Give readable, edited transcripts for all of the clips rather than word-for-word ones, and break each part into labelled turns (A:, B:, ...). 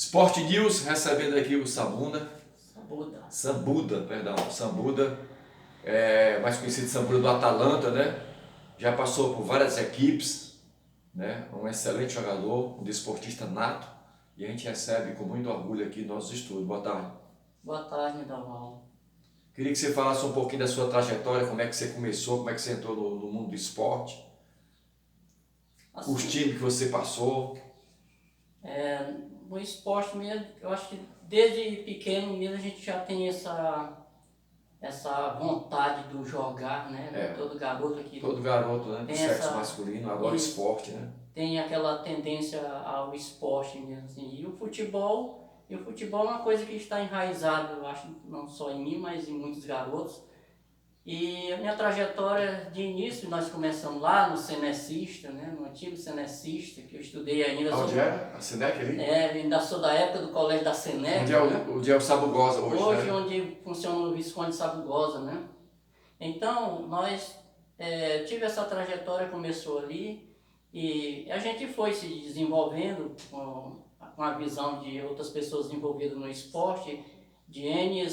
A: Sport News, recebendo aqui o Sambuda, Sambuda, mais conhecido Sambuda do Atalanta, né? Já passou por várias equipes, né? Um excelente jogador, um desportista nato, e a gente recebe com muito orgulho aqui no nosso estúdio. Boa tarde.
B: Boa tarde, Daval.
A: Queria que você falasse um pouquinho da sua trajetória, como é que você começou, como é que você entrou no mundo do esporte,
B: Assim,
A: os times que você passou.
B: no esporte mesmo, eu acho que desde pequeno mesmo a gente já tem essa vontade do jogar, né? Todo garoto aqui
A: Todo garoto, né, do
B: tem
A: sexo masculino adora esporte, né?
B: tem aquela tendência ao esporte mesmo, assim. E o futebol é uma coisa que está enraizada, eu acho, não só em mim, mas em muitos garotos. E a minha trajetória de início, nós começamos lá no Cenecista, né? No antigo Cenecista, que eu estudei ainda.
A: Onde é? A Senec ali?
B: Ainda sou da época do colégio da Senec.
A: Onde é o Sabugosa hoje,
B: Hoje,
A: né?
B: onde funciona o Visconde Sabugosa, né? Então, tive essa trajetória, começou ali, e a gente foi se desenvolvendo com a visão de outras pessoas envolvidas no esporte, de N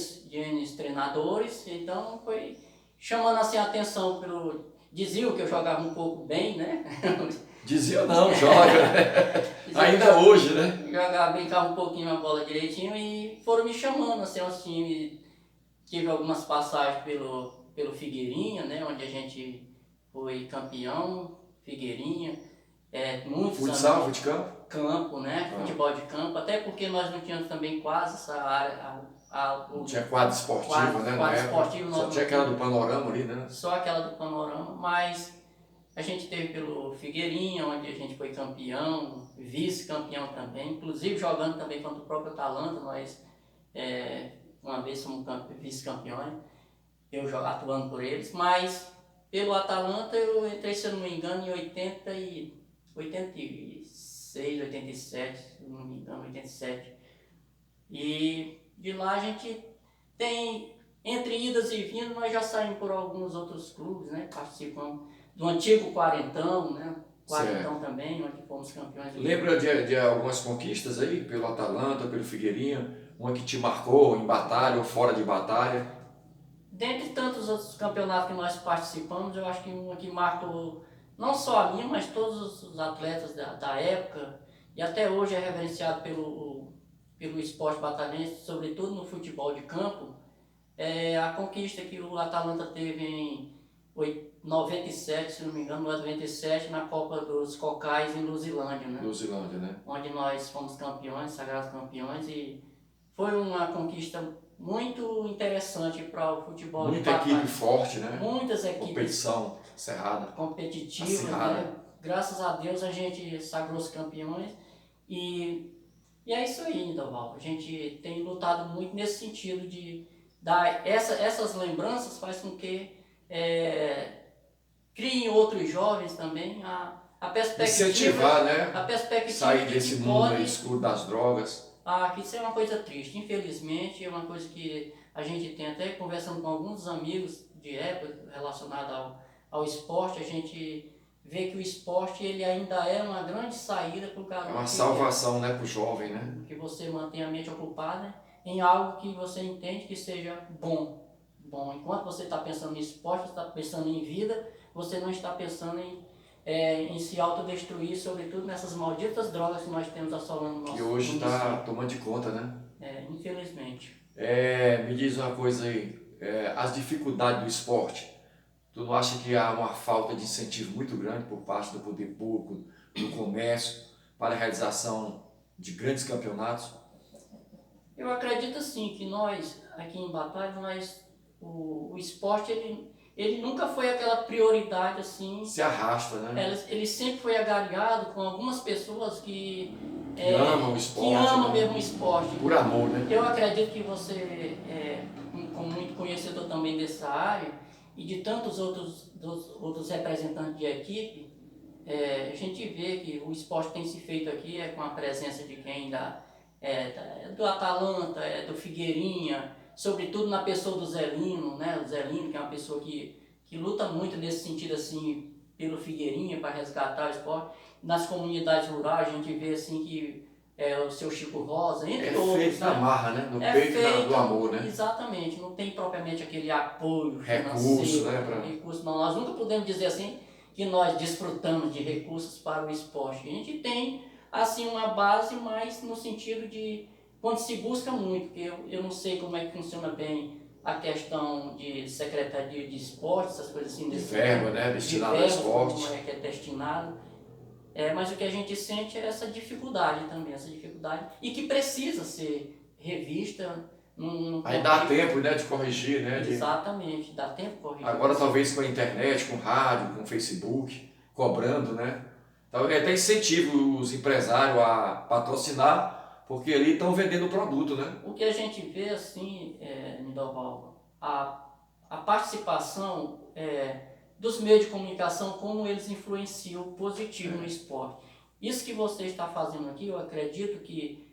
B: treinadores, então foi chamando assim a atenção diziam que eu jogava um pouco bem, né?
A: Dizia não, joga, né? Ainda hoje, né?
B: Jogava, brincava um pouquinho a bola direitinho e foram me chamando assim aos times. Tive algumas passagens pelo Figueirinha, né? Onde a gente foi campeão, Figueirinha. Muitos
A: Futsal,
B: anos
A: futecampo?
B: campo, né? Futebol de campo, até porque nós não tínhamos também quase essa área.
A: Não tinha quadro esportivo, né?
B: Quadro esportivo,
A: só tinha aquela do panorama ali, né?
B: Só aquela do panorama, mas a gente teve pelo Figueirinha, onde a gente foi campeão, vice-campeão também, inclusive jogando também contra o próprio Atalanta, nós uma vez fomos vice-campeões, eu atuando por eles, mas pelo Atalanta eu entrei, se eu não me engano, em 86, 87, se não me engano, 87. E de lá a gente tem, entre idas e vindas, nós já saímos por alguns outros clubes, né? Participamos do antigo Quarentão, né? Quarentão também, onde fomos campeões.
A: Lembra de algumas conquistas aí, pelo Atalanta, pelo Figueirinha? Uma que te marcou em batalha ou fora de batalha?
B: Dentre tantos outros campeonatos que nós participamos, eu acho que uma que marcou não só a mim, mas todos os atletas da época, e até hoje é reverenciado pelo esporte batalhense, sobretudo no futebol de campo, é a conquista que o Atalanta teve em 97, se não me engano, 97, na Copa dos Cocais em Luzilândia, né?
A: Luzilândia, né?
B: Onde nós fomos campeões, sagrados campeões, e foi uma conquista muito interessante para o futebol.
A: Muita equipe forte, né?
B: Muitas equipes.
A: Competição cerrada.
B: Competitiva, né? Graças a Deus a gente sagrou-se campeões e é isso aí, Doval. A gente tem lutado muito nesse sentido de dar essas lembranças, faz com que criem outros jovens também a perspectiva.
A: Incentivar, né?
B: A perspectiva
A: sair desse mundo aí escuro das drogas.
B: Que isso é uma coisa triste. Infelizmente, é uma coisa que a gente tem até conversando com alguns amigos de época relacionada ao esporte, a gente vê que o esporte ele ainda é uma grande saída para o garoto.
A: É uma salvação, né, para o jovem, né?
B: Que você mantém a mente ocupada em algo que você entende que seja bom. Enquanto você está pensando em esporte, você está pensando em vida, você não está pensando em se autodestruir, sobretudo nessas malditas drogas que nós temos assolando o nosso mundo.
A: E hoje está tomando de conta, né?
B: Infelizmente.
A: Me diz uma coisa aí, as dificuldades do esporte, tu não acha que há uma falta de incentivo muito grande por parte do poder público, do comércio, para a realização de grandes campeonatos?
B: Eu acredito sim que nós, aqui em Batalha, o esporte ele nunca foi aquela prioridade assim.
A: Se arrasta, né?
B: Ele sempre foi agregado com algumas pessoas que
A: amam o esporte.
B: Que amam mesmo o esporte.
A: Por amor, né?
B: Eu acredito que você, como muito conhecedor também dessa área, e de tantos outros representantes de equipe, a gente vê que o esporte tem se feito aqui com a presença de quem do Atalanta, do Figueirinha, sobretudo na pessoa do Zelino, né? O Zelino, que é uma pessoa que luta muito nesse sentido assim pelo Figueirinha para resgatar o esporte. Nas comunidades rurais a gente vê assim que o seu Chico Rosa, entre
A: É
B: outros.
A: feito na
B: Né?
A: marra, né? No
B: É
A: peito
B: feito,
A: do amor, né?
B: exatamente, não tem propriamente aquele apoio
A: Recurso,
B: financeiro,
A: né?
B: recurso, não. Nós nunca podemos dizer assim que nós desfrutamos de recursos para o esporte. A gente tem assim uma base, mas no sentido de quando se busca muito, porque eu não sei como é que funciona bem a questão de secretaria de esporte, essas coisas assim,
A: De verba, né? Destinado ao esporte.
B: como é que é destinado. Mas o que a gente sente é essa dificuldade também, essa dificuldade, e que precisa ser revista num
A: Aí dá
B: contexto.
A: tempo, né, de corrigir, né?
B: Exatamente, dá tempo de corrigir.
A: Agora talvez com a internet, com rádio, com Facebook, cobrando, né? Então, até incentivo os empresários a patrocinar, porque ali estão vendendo o produto, né?
B: O que a gente vê assim, Nidoval, a participação dos meios de comunicação, como eles influenciam positivo no esporte. Isso que você está fazendo aqui, eu acredito que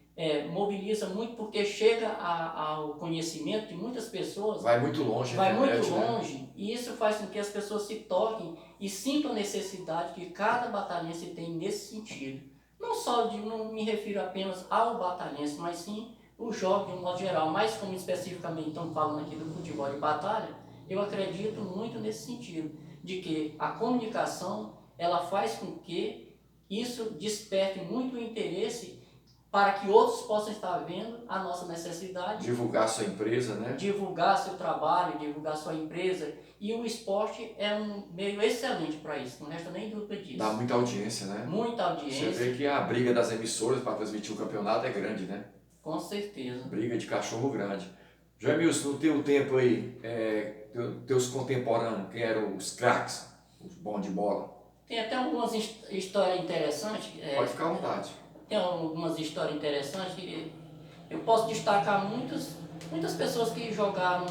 B: mobiliza muito, porque chega ao conhecimento de muitas pessoas.
A: Vai muito longe,
B: vai
A: internet,
B: muito longe, né? E isso faz com que as pessoas se toquem e sintam a necessidade que cada batalhense tem nesse sentido. Não só não me refiro apenas ao batalhense, mas sim o jovem de um modo geral. Mas como especificamente estamos falando aqui do futebol de batalha, eu acredito muito nesse sentido, de que a comunicação ela faz com que isso desperte muito o interesse para que outros possam estar vendo a nossa necessidade.
A: Divulgar sua empresa, né?
B: Divulgar seu trabalho, divulgar sua empresa. E o esporte é um meio excelente para isso, não resta nem dúvida disso.
A: Dá muita audiência, né?
B: Muita audiência.
A: Você vê que a briga das emissoras para transmitir o campeonato é grande, né?
B: Com certeza.
A: Briga de cachorro grande. Joemilson, no teu tempo aí, teus contemporâneos, quem eram os craques, os bons de bola?
B: Tem até algumas histórias interessantes.
A: Pode ficar à vontade.
B: Tem algumas histórias interessantes que eu posso destacar muitas pessoas que jogaram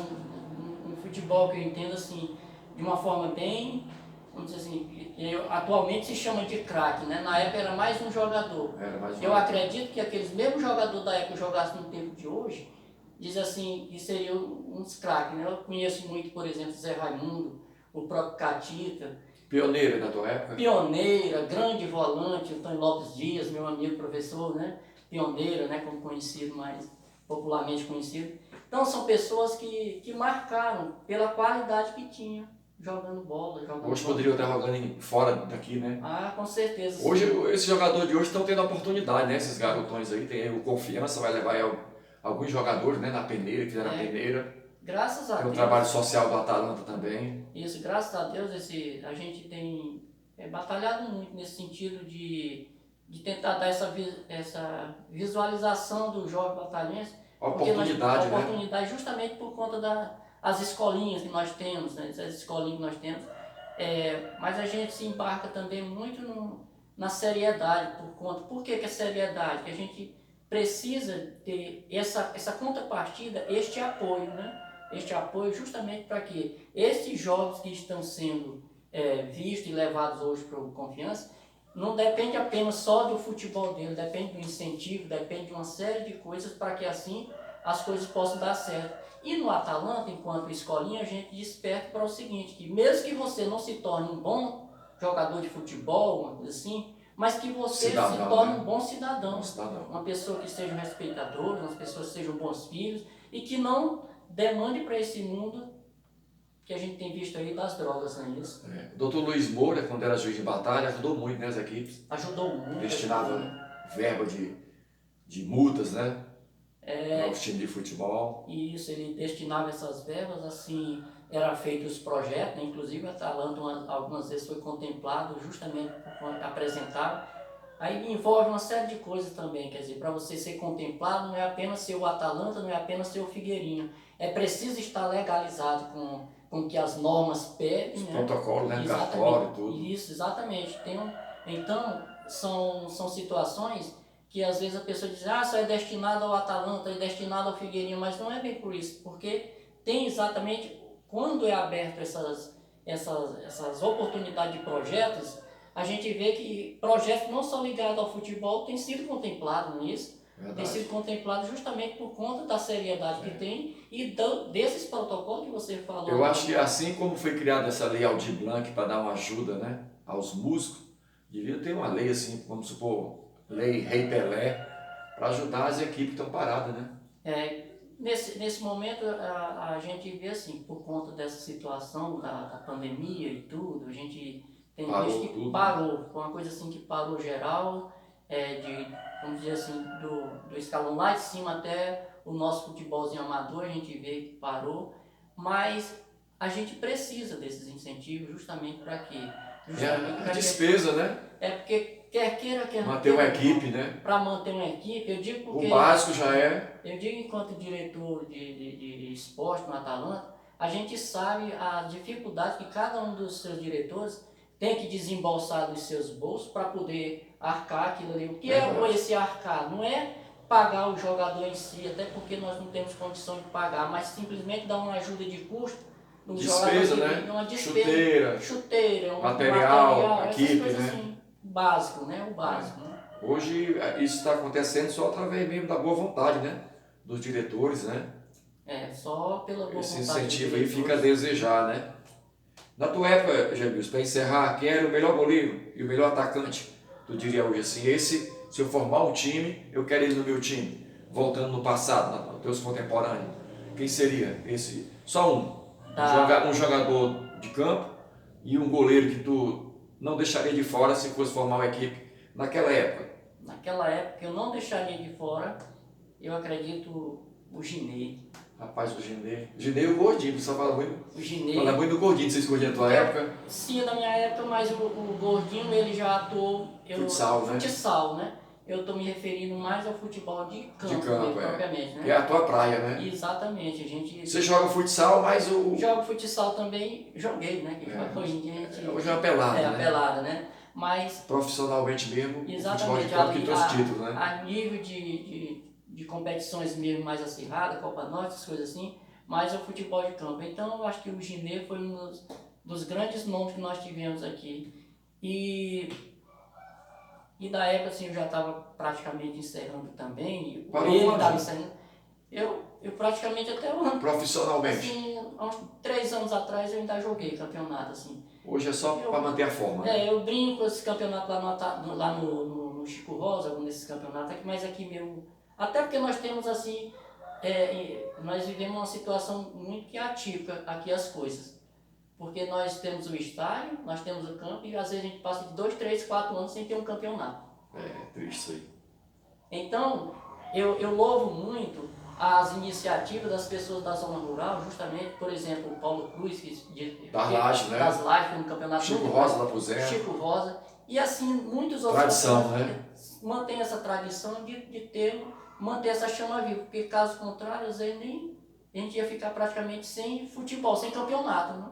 B: um futebol que eu entendo assim, de uma forma bem, vamos dizer assim, atualmente se chama de craque, né? Na época era mais um jogador. Eu acredito que aqueles mesmos jogadores da época que jogassem no tempo de hoje, diz assim, que seriam uns craques, né? Eu conheço muito, por exemplo, Zé Raimundo, o próprio Catita.
A: Pioneira na tua época?
B: Pioneira, grande volante, Antônio Lopes Dias, meu amigo professor, né? Pioneira, né? Como conhecido, mais popularmente conhecido. Então são pessoas que marcaram pela qualidade que tinha jogando bola.
A: Hoje poderiam estar jogando fora daqui, né?
B: Ah, com certeza.
A: Hoje, esses jogadores de hoje estão tendo oportunidade, né? Esses garotões aí, tem o Confiança, vai levar alguns jogadores, né? Na peneira, que fizeram a peneira.
B: Graças a Deus.
A: Tem o trabalho social do Atalanta também.
B: Isso, graças a Deus, a gente tem batalhado muito nesse sentido de tentar dar essa visualização do jovem batalhense.
A: Oportunidade, né?
B: Oportunidade justamente por conta das escolinhas que nós temos, né? Essas escolinhas que nós temos. Mas a gente se embarca também muito na seriedade por conta. Por que a seriedade? Que a gente precisa ter essa contrapartida, este apoio, né? Este apoio justamente para que esses jovens que estão sendo vistos e levados hoje para o Confiança, não depende apenas só do futebol dele, depende do incentivo, depende de uma série de coisas para que assim as coisas possam dar certo. E no Atalanta, enquanto escolinha, a gente desperta para o seguinte, que mesmo que você não se torne um bom jogador de futebol, uma coisa assim, mas que você se torne um bom cidadão, uma pessoa que seja um respeitador, uma pessoa que sejam bons filhos e que não demande para esse mundo que a gente tem visto aí das drogas, não é isso?
A: O doutor Luiz Moura, quando era juiz de batalha, ajudou muito, né, as equipes.
B: Ajudou muito.
A: Destinava verba de multas, né? Aos times de futebol.
B: Isso, ele destinava essas verbas, assim, era feito os projetos, né? Inclusive o Atalanta algumas vezes foi contemplado justamente por apresentar. Aí envolve uma série de coisas também, quer dizer, para você ser contemplado não é apenas ser o Atalanta, não é apenas ser o Figueirinho. É preciso estar legalizado com que as normas pedem, né?
A: Protocolo, né? Cartório e tudo.
B: Isso, exatamente. Então, são situações que às vezes a pessoa diz, só é destinado ao Atalanta, é destinado ao Figueirinho, mas não é bem por isso, porque tem exatamente, quando é aberto essas oportunidades de projetos, a gente vê que projetos não só ligados ao futebol têm sido contemplados nisso.
A: Verdade.
B: Tem sido contemplado justamente por conta da seriedade que tem e desses protocolos que você falou.
A: Eu acho que assim como foi criada essa lei Aldir Blanc para dar uma ajuda, né, aos músicos, devia ter uma lei assim, vamos supor, lei Rei Pelé, para ajudar as equipes que estão paradas, né?
B: Nesse momento a gente vê assim, por conta dessa situação da pandemia e tudo, a gente tem visto que
A: tudo,
B: parou, foi uma coisa assim que parou geral, vamos dizer assim, do escalão lá de cima até o nosso futebolzinho amador, a gente vê que parou, mas a gente precisa desses incentivos justamente para quê? Justamente
A: A despesa, né?
B: Porque quer queira, quer
A: manter uma equipe, né?
B: Para manter uma equipe, eu digo porque...
A: O básico já é...
B: Eu digo enquanto diretor de esporte no Atalanta, a gente sabe a dificuldade que cada um dos seus diretores tem que desembolsar dos seus bolsos para poder arcar aquilo ali. O que é esse arcar? Não é pagar o jogador em si, até porque nós não temos condição de pagar, mas simplesmente dar uma ajuda de custo no
A: despesa,
B: jogador,
A: né?
B: Uma despesa,
A: chuteira, material, equipe,
B: coisas
A: né?
B: Assim, básico, né? O básico, né?
A: Hoje isso está acontecendo só através mesmo da boa vontade, né? Dos diretores, né?
B: Só pela boa
A: Esse
B: vontade.
A: Esse incentivo aí fica a desejar, né? Na tua época, Jamilson, para encerrar, quem era o melhor goleiro e o melhor atacante? Tu diria hoje assim, se eu formar um time, eu quero ele no meu time. Voltando no passado, nos teus contemporâneos. Quem seria esse? Só um. Um jogador de campo e um goleiro que tu não deixaria de fora se fosse formar uma equipe naquela época.
B: Naquela época eu não deixaria de fora, eu acredito, o Ginê.
A: Rapaz, o Ginê. O Ginê e o Gordinho, você fala muito.
B: O Ginê.
A: Fala muito do Gordinho, você escolheu na tua época?
B: Sim, na minha época, mas o Gordinho ele já atuou. Futsal, né? Eu estou me referindo mais ao futebol de campo, propriamente, né?
A: Que é a tua praia, né?
B: Exatamente.
A: Você joga futsal, mas o...
B: Jogo futsal também, joguei, né?
A: Hoje é uma pelada, né?
B: É, a pelada, né? Mas...
A: Profissionalmente mesmo,
B: exatamente,
A: o futebol de campo que trouxe título, né?
B: A nível de competições mesmo mais acirradas, Copa Norte, essas coisas assim, mais o futebol de campo. Então eu acho que o Ginê foi um dos grandes nomes que nós tivemos aqui. E da época assim, eu já estava praticamente encerrando também. Ele estava encerrando. Eu praticamente até o ano.
A: Profissionalmente?
B: Assim, há uns 3 anos atrás eu ainda joguei campeonato, assim.
A: Hoje é só para manter a forma, né?
B: Eu brinco com esse campeonato lá no Chico Rosa, algum desses campeonatos aqui, mas aqui mesmo. Até porque nós temos assim, nós vivemos uma situação muito que atípica aqui as coisas. Porque nós temos o estádio, nós temos o campo e às vezes a gente passa de 2, 3, 4 anos sem ter um campeonato.
A: É triste isso aí.
B: Então, eu louvo muito as iniciativas das pessoas da zona rural, justamente, por exemplo, o Paulo Cruz,
A: das Lajes, né?
B: Das Lajes, no campeonato
A: Chico Rosa da Puzé.
B: Chico Rosa. E assim, muitos outros
A: tradição, né?
B: Mantém essa tradição de manter essa chama viva, porque caso contrário, às vezes a gente ia ficar praticamente sem futebol, sem campeonato, né?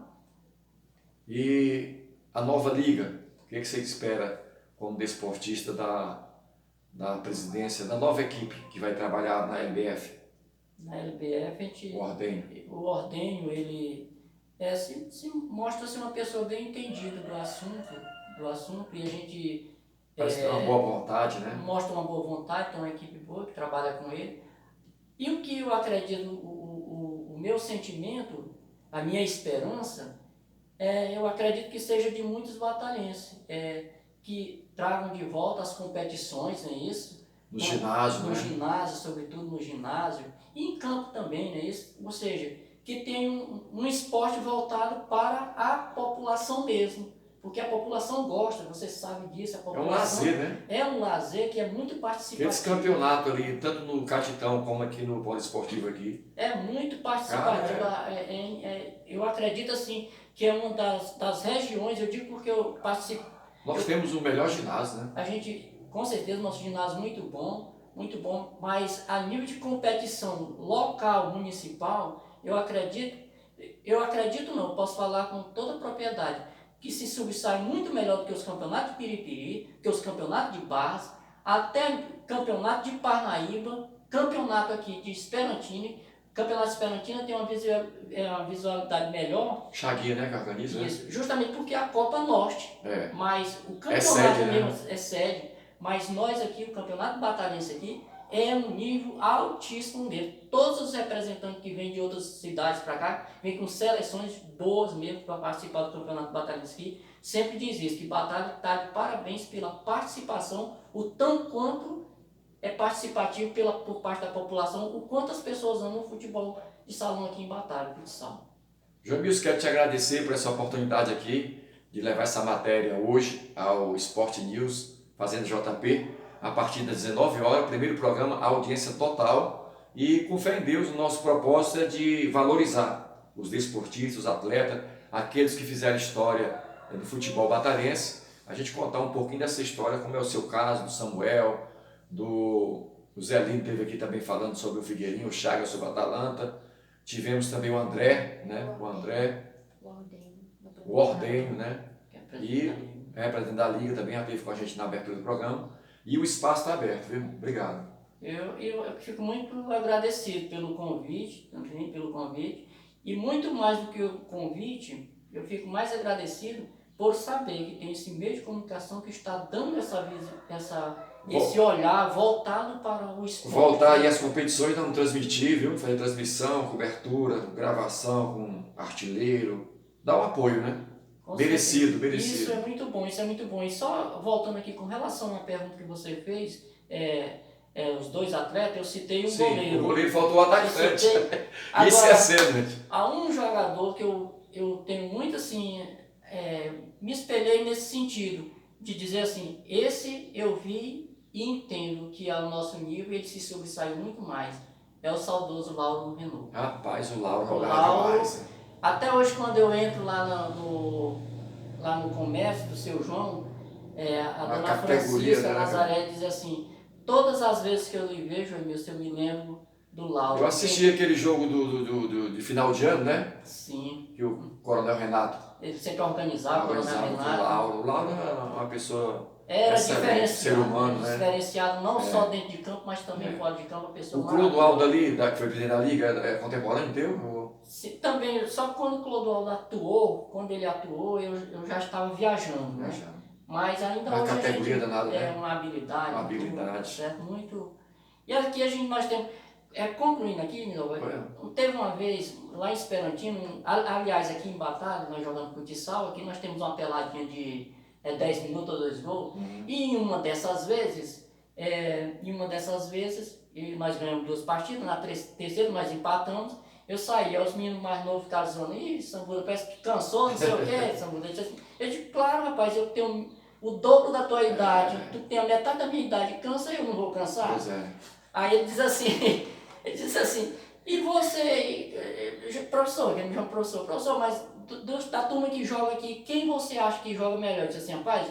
A: E a nova liga, o que você espera como desportista da presidência, da nova equipe que vai trabalhar na LBF?
B: Na LBF, o Ordenho, ele se mostra-se uma pessoa bem entendida do assunto e a gente...
A: Parece ter uma boa vontade, né?
B: Mostra uma boa vontade, tem uma equipe boa que trabalha com ele. E o que eu acredito, o meu sentimento, a minha esperança, eu acredito que seja de muitos batalhenses, que tragam de volta as competições, não é isso?
A: No ginásio,
B: no ginásio, sobretudo no ginásio, e em campo também, não é isso? Ou seja, que tem um esporte voltado para a população mesmo, porque a população gosta, você sabe disso, a população...
A: É um lazer, né?
B: É um lazer que é muito participativo.
A: Esse campeonato ali, tanto no Catitão como aqui no Poliesportivo aqui.
B: É muito participativo. Eu acredito assim, que é uma das regiões, eu digo porque eu participo...
A: Nós temos o melhor ginásio, né?
B: A gente, com certeza, nosso ginásio é muito bom, mas a nível de competição local, municipal, eu acredito não, posso falar com toda a propriedade, que se sobressai muito melhor do que os campeonatos de Piripiri, que os campeonatos de Barras, até campeonato de Parnaíba, campeonato aqui de Esperantini. Campeonato de Esperantina tem uma visualidade melhor.
A: Chaguinha, né, que organiza?
B: Isso, justamente porque a Copa Norte. Mas o campeonato
A: sede,
B: mesmo
A: né?
B: é sede. Mas nós aqui, o Campeonato Batalhense aqui, é um nível altíssimo mesmo. Todos os representantes que vêm de outras cidades para cá, vêm com seleções boas mesmo para participar do Campeonato Batalhense aqui. Sempre diz isso, que Batalha está de parabéns pela participação, o tanto quanto é participativo por parte da população, o quanto as pessoas amam o futebol de salão aqui em Batalha, futsal.
A: Jamilson, quero te agradecer por essa oportunidade aqui de levar essa matéria hoje ao Sport News, Fazenda JP, a partir das 19 horas, primeiro programa, audiência total, e com fé em Deus, o nosso propósito é de valorizar os desportistas, os atletas, aqueles que fizeram história no futebol batarense, a gente contar um pouquinho dessa história, como é o seu caso, do Samuel, o Zé Lino teve aqui também falando sobre o Figueirinho, o Chagas sobre a Atalanta, tivemos também o André, né? O Ordenho, né? E presidente da Liga também, já esteve com a gente na abertura do programa, e o espaço está aberto, viu? Obrigado.
B: Eu fico muito agradecido pelo convite, também pelo convite, e muito mais do que o convite, eu fico mais agradecido por saber que tem esse meio de comunicação que está dando esse olhar voltado para o esporte.
A: Voltar aí às competições, não transmitir, viu? Fazer transmissão, cobertura, gravação com artilheiro, dá um apoio, né? Merecido, merecido.
B: Isso é muito bom, isso é muito bom. E só voltando aqui com relação à pergunta que você fez, os dois atletas, eu citei um goleiro.
A: O goleiro faltou o atacante.
B: Agora,
A: isso é cena.
B: Há um jogador que eu tenho muito assim, me espelhei nesse sentido, de dizer assim, esse eu vi e entendo que ao nosso nível ele se sobressaiu muito mais. É o saudoso Lauro Renault.
A: Rapaz, o Lauro jogava demais.
B: Até hoje, quando eu entro lá no comércio do seu João, a dona Francisca Nazaré diz assim, todas as vezes que eu lhe vejo, eu me lembro do Lauro.
A: Eu assisti aquele jogo de final de ano, né?
B: Sim.
A: Que o Coronel Renato...
B: Ele sempre organizava, o Coronel Renato.
A: O Lauro era uma pessoa...
B: Era diferenciado,
A: ser humano, né?
B: Diferenciado não só dentro de campo, mas também fora de campo, a pessoa.
A: O Clodoaldo ali, que foi presidente da Liga, é contemporâneo teu?
B: Também, só que quando o Clodoaldo atuou, eu já estava viajando, né? Mas ainda hoje
A: categoria danada, né?
B: Uma habilidade.
A: Uma habilidade.
B: Certo? Muito. E aqui nós temos, concluindo aqui, teve uma vez lá em Esperantino, aliás, aqui em Batalha, nós jogando futsal, aqui nós temos uma peladinha de 10 minutos ou 2 gols, e em uma dessas vezes, e nós ganhamos 2 partidas, na terceira nós empatamos, eu saí, os meninos mais novos ficaram dizendo, ih, Sambuda, parece que cansou, não sei o quê, Sambuda. Eu disse, claro, rapaz, eu tenho o dobro da tua idade, tu tem a metade da minha idade, cansa, eu não vou cansar.
A: Pois é.
B: Aí ele disse assim, e você, professor, que ele me chama professor, mas da turma que joga aqui, quem você acha que joga melhor? Eu disse assim, rapaz,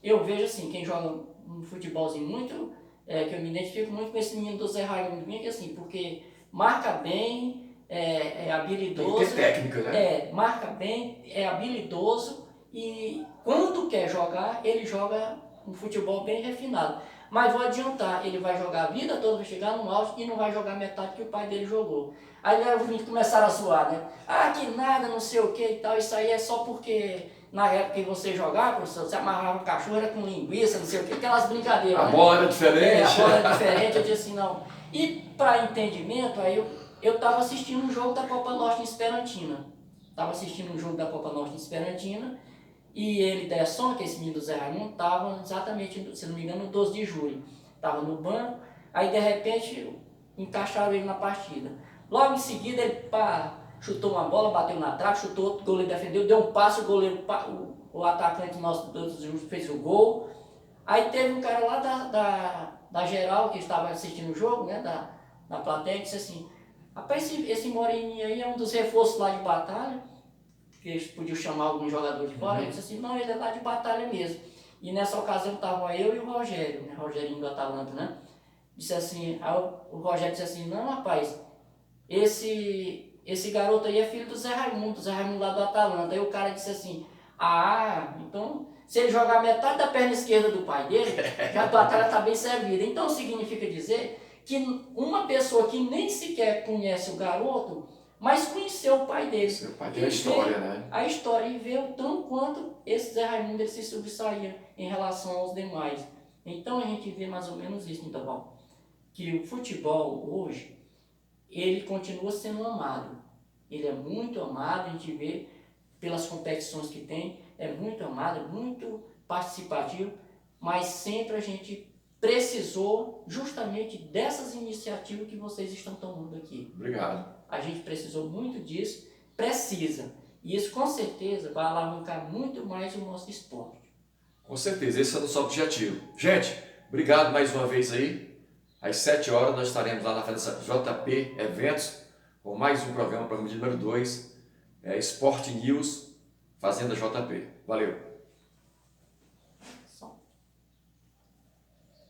B: eu vejo assim, quem joga um futebolzinho muito, que eu me identifico muito com esse menino do Zé Raimundo, que assim, porque marca bem, é habilidoso.
A: Tem que ter técnica, né?
B: Marca bem, é habilidoso e quando quer jogar, ele joga um futebol bem refinado. Mas vou adiantar, ele vai jogar a vida toda, vai chegar no auge e não vai jogar metade que o pai dele jogou. Aí os meninos começaram a zoar, né? Ah, que nada, não sei o que e tal, isso aí é só porque na época que você jogava, professor, você amarrava o cachorro, era com linguiça, não sei o que, aquelas brincadeiras.
A: A bola era diferente.
B: A bola era diferente, eu disse assim, não. E para entendimento, aí eu estava assistindo um jogo da Copa Norte em Esperantina. E ele, Desson, que é esse menino do Zé Raimundo, estava exatamente, se não me engano, no 12 de julho. Estava no banco, aí de repente encaixaram ele na partida. Logo em seguida ele chutou uma bola, bateu na trave, chutou, outro goleiro defendeu, deu um passe, o goleiro, o atacante nosso fez o gol. Aí teve um cara lá da geral que estava assistindo o jogo, né, da plateia, disse assim, rapaz, esse moreninho aí é um dos reforços lá de Batalha, que eles podiam chamar algum jogador de fora, ele disse assim, não, ele é lá de Batalha mesmo. E nessa ocasião estavam eu e o Rogério, né, Rogerinho do Atalanta, né? Disse assim, aí o Rogério disse assim, não, rapaz, esse garoto aí é filho do Zé Raimundo lá do Atalanta. Aí o cara disse assim, então se ele jogar metade da perna esquerda do pai dele, já a Batalha está bem servida. Então significa dizer que uma pessoa que nem sequer conhece o garoto, mas conheceu o pai dele.
A: O pai dele é a história, né?
B: A história, e vê o tanto quanto esse Zé Raimundo ele se sobressaía em relação aos demais. Então a gente vê mais ou menos isso, então, que o futebol hoje, ele continua sendo amado. Ele é muito amado, a gente vê pelas competições que tem, é muito amado, é muito participativo, mas sempre a gente precisou justamente dessas iniciativas que vocês estão tomando aqui.
A: Obrigado.
B: A gente precisou muito disso, precisa. E isso com certeza vai alavancar muito mais o nosso esporte.
A: Com certeza, esse é o nosso objetivo. Gente, obrigado mais uma vez aí. Às 7 horas nós estaremos lá na Fazenda JP Eventos, com mais um programa de número 2, Sport News, Fazenda JP. Valeu!